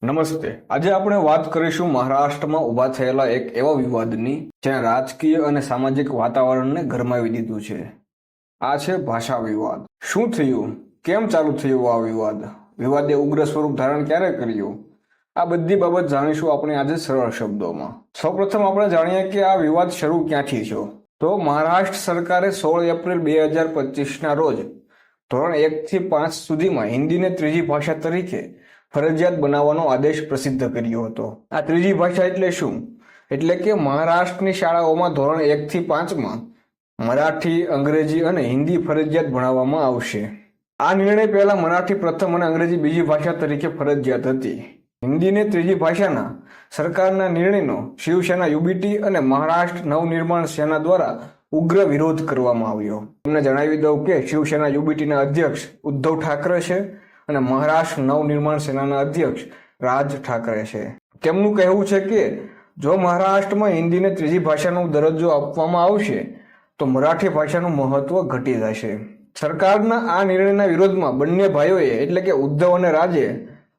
નમસ્તે. આજે આપણે વાત કરીશું મહારાષ્ટ્રમાં ઊભા થયેલા એક એવા વિવાદની જેણે રાજકીય અને સામાજિક વાતાવરણને ગરમાવી દીધું છે. આ છે ભાષા વિવાદ. શું થયું? કેમ ચાલુ થયો આ વિવાદ? વિવાદે ઉગ્ર સ્વરૂપ ધારણ ક્યારે કર્યું? આ બધી બાબત જાણીશું આપણે આજે સરળ શબ્દોમાં. સૌપ્રથમ આપણે જાણીએ કે આ વિવાદ શરૂ ક્યાંથી થયો. તો મહારાષ્ટ્ર સરકારે 16 એપ્રિલ 2025ના રોજ ધોરણ 1 થી 5 સુધીમાં હિન્દીને ત્રીજી ભાષા તરીકે ફરજિયાત બનાવવાનો આદેશ પ્રસિદ્ધ કર્યો હતો. આ ત્રીજી ભાષા એટલે શું? એટલે કે મહારાષ્ટ્રની શાળાઓમાં ધોરણ 1 થી 5માં મરાઠી, અંગ્રેજી અને હિન્દી ફરજિયાત ભણાવવામાં આવશે. આ નિર્ણય પહેલા મરાઠી પ્રથમ અને અંગ્રેજી બીજી ભાષા તરીકે ફરજિયાત હતી. હિન્દીને ત્રીજી ભાષાના સરકારના નિર્ણયનો શિવસેના યુબીટી અને મહારાષ્ટ્ર નવનિર્માણ સેના દ્વારા ઉગ્ર વિરોધ કરવામાં આવ્યો. તમને જણાવી દઉં કે શિવસેના યુબીટીના અધ્યક્ષ ઉદ્ધવ ઠાકરે છે અને મહારાષ્ટ્ર નવનિર્માણ સેનાના અધ્યક્ષ રાજ ઠાકરે છે. તેમનું કહેવું છે કે જો મહારાષ્ટ્રમાં હિન્દીને ત્રીજી ભાષાનો દરજ્જો આપવામાં આવશે તો મરાઠી ભાષાનું મહત્વ ઘટી જશે. સરકારના આ નિર્ણયના વિરોધમાં બંને ભાઈઓએ એટલે કે ઉદ્ધવ અને રાજે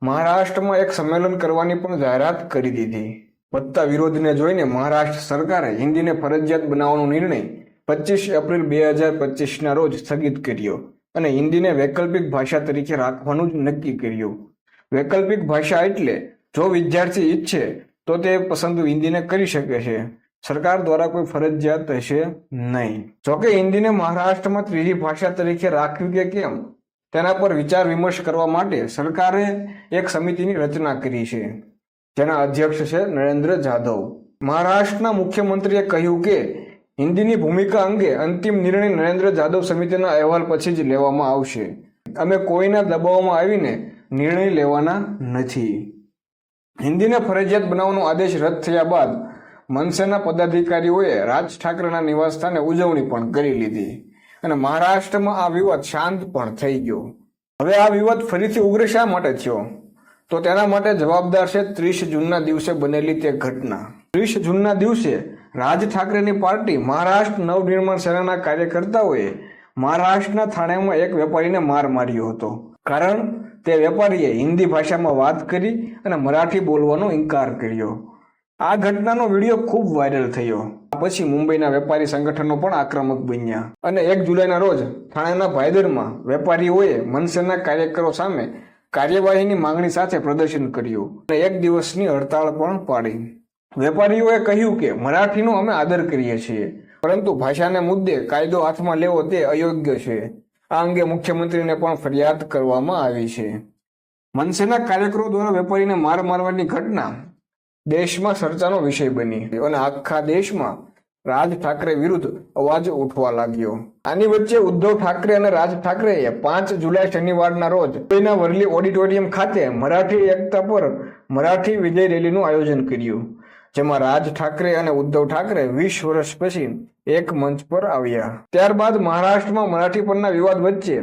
મહારાષ્ટ્રમાં એક સંમેલન કરવાની પણ જાહેરાત કરી દીધી. વધતા વિરોધને જોઈને મહારાષ્ટ્ર સરકારે હિન્દીને ફરજિયાત બનાવવાનો નિર્ણય 25 એપ્રિલ 2025ના રોજ સ્થગિત કર્યો અને હિન્દીને વૈકલ્પિક ભાષા તરીકે રાખવાનું જ નક્કી કર્યું. વૈકલ્પિક ભાષા એટલે જો વિદ્યાર્થી ઈચ્છે તો તે પસંદ હિન્દીને કરી શકે છે. સરકાર દ્વારા કોઈ ફરજિયાત હશે નહીં. જોકે હિન્દીને મહારાષ્ટ્રમાં ત્રીજી ભાષા તરીકે રાખવી કે કેમ તેના પર વિચાર વિમર્શ કરવા માટે સરકારે એક સમિતિની રચના કરી છે, જેના અધ્યક્ષ છે નરેન્દ્ર જાધવ. મહારાષ્ટ્રના મુખ્યમંત્રીએ કહ્યું કે હિન્દીની ભૂમિકા અંગે અંતિમ નિર્ણય નરેન્દ્ર જાધવ સમિતિના અહેવાલ પછી જ લેવામાં આવશે. અમે કોઈના દબાવમાં આવીને નિર્ણય લેવાના નથી. હિન્દીને ફરજિયાત બનાવવાનો આદેશ રદ થયા બાદ મનસેના પદાધિકારીઓએ રાજ ઠાકરેના નિવાસસ્થાને ઉજવણી પણ કરી લીધી અને મહારાષ્ટ્રમાં આ વિવાદ શાંત પણ થઈ ગયો. હવે આ વિવાદ ફરીથી ઉગ્ર શા માટે થયો? તો તેના માટે જવાબદાર છે 30 જૂનના દિવસે બનેલી તે ઘટના. 30 જૂનના દિવસે રાજ ઠાકરેની પાર્ટી મહારાષ્ટ્ર નવનિર્માણ સેનાના કાર્યકર્તાઓએ મહારાષ્ટ્રના થાણેમાં એક વેપારીને માર માર્યો હતો. કારણ તે વેપારીએ હિન્દી ભાષામાં વાત કરી અને મરાઠી બોલવાનો ઇનકાર કર્યો. આ ઘટનાનો વિડીયો ખૂબ વાયરલ થયો. પછી મુંબઈના વેપારી સંગઠનો પણ આક્રમક બન્યા અને 1 જુલાઈના રોજ થાણેના ભાઈદરમાં વેપારીઓએ મનસેના કાર્યકરો સામે કાર્યવાહીની માંગણી સાથે પ્રદર્શન કર્યું અને 1 દિવસની હડતાળ પણ પાડી. વેપારીઓએ કહ્યું કે મરાઠીનો અમે આદર કરીએ છીએ, પરંતુ ભાષાને મુદ્દે કાયદો હાથમાં લેવો તે અયોગ્ય છે. આ અંગે મુખ્યમંત્રીને પણ ફરિયાદ કરવામાં આવી છે. મનસેના કાર્યકરો દ્વારા વેપારીને માર મારવાની ઘટના દેશમાં ચર્ચાનો વિષય બની અને આખા દેશમાં રાજ ઠાકરે વિરુદ્ધ અવાજ ઉઠવા લાગ્યો. આની વચ્ચે ઉદ્ધવ ઠાકરે અને રાજ ઠાકરેએ 5 જુલાઈ શનિવારના રોજ મુંબઈના વર્લી ઓડિટોરિયમ ખાતે મરાઠી એકતા પર મરાઠી વિજય રેલીનું આયોજન કર્યું, જેમાં રાજ ઠાકરે અને ઉદ્ધવ ઠાકરે 20 વર્ષ પછી એક મંચ પર આવ્યા. ત્યારબાદ મહારાષ્ટ્રમાં મરાઠી પરના વિવાદ વચ્ચે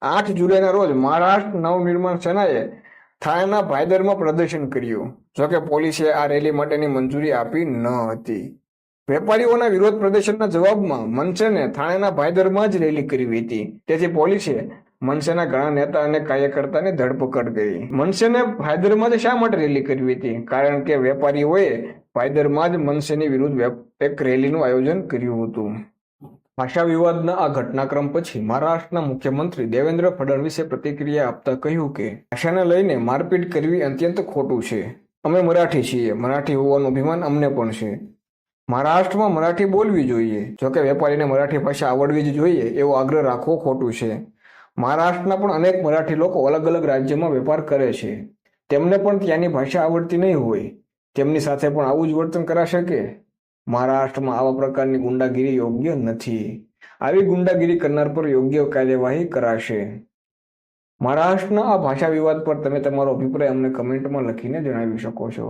8 જુલાઈના રોજ મહારાષ્ટ્ર નવનિર્માણ સેનાએ થાણેના ભાઈદરમાં પ્રદર્શન કર્યું. જોકે પોલીસે આ રેલી માટેની મંજૂરી આપી ન હતી. વેપારીઓના વિરોધ પ્રદર્શનના જવાબમાં મનસેને થાણેના ભાઈદરમાં જ રેલી કરી હતી. તેથી પોલીસે મનસેના ઘણા નેતા અને કાર્યકર્તાની ધરપકડ કરી. મનસેને ભાઈદરમાં જ શા માટે રેલી કરવી હતી? કારણ કે વેપારીઓએ ભાઈદરમાં જ મનસેની વિરુદ્ધ એક રેલીનું આયોજન કર્યું હતું. ભાષા વિવાદના આ ઘટનાક્રમ પછી મહારાષ્ટ્રના મુખ્યમંત્રી દેવેન્દ્ર ફડણવીસે પ્રતિક્રિયા આપતા કહ્યું કે ભાષાને લઈને મારપીટ કરવી અત્યંત ખોટું છે. અમે મરાઠી છીએ, મરાઠી હોવાનું અભિમાન અમને પણ છે. મહારાષ્ટ્રમાં મરાઠી બોલવી જોઈએ, જોકે વેપારીને મરાઠી ભાષા આવડવી જ જોઈએ એવો આગ્રહ રાખવો ખોટું છે. મહારાષ્ટ્રના પણ અનેક મરાઠી લોકો અલગ અલગ રાજ્યોમાં વેપાર કરે છે. તેમને પણ ત્યાંની ભાષા આવડતી નહીં હોય. તેમની સાથે પણ આવું જ વર્તન કરાશે કે? મહારાષ્ટ્રમાં આવા પ્રકારની ગુંડાગીરી યોગ્ય નથી. આવી ગુંડાગીરી કરનાર પર યોગ્ય કાર્યવાહી કરાશે. મહારાષ્ટ્રના આ ભાષા વિવાદ પર તમે તમારો અભિપ્રાય અમને કમેન્ટમાં લખીને જણાવી શકો છો.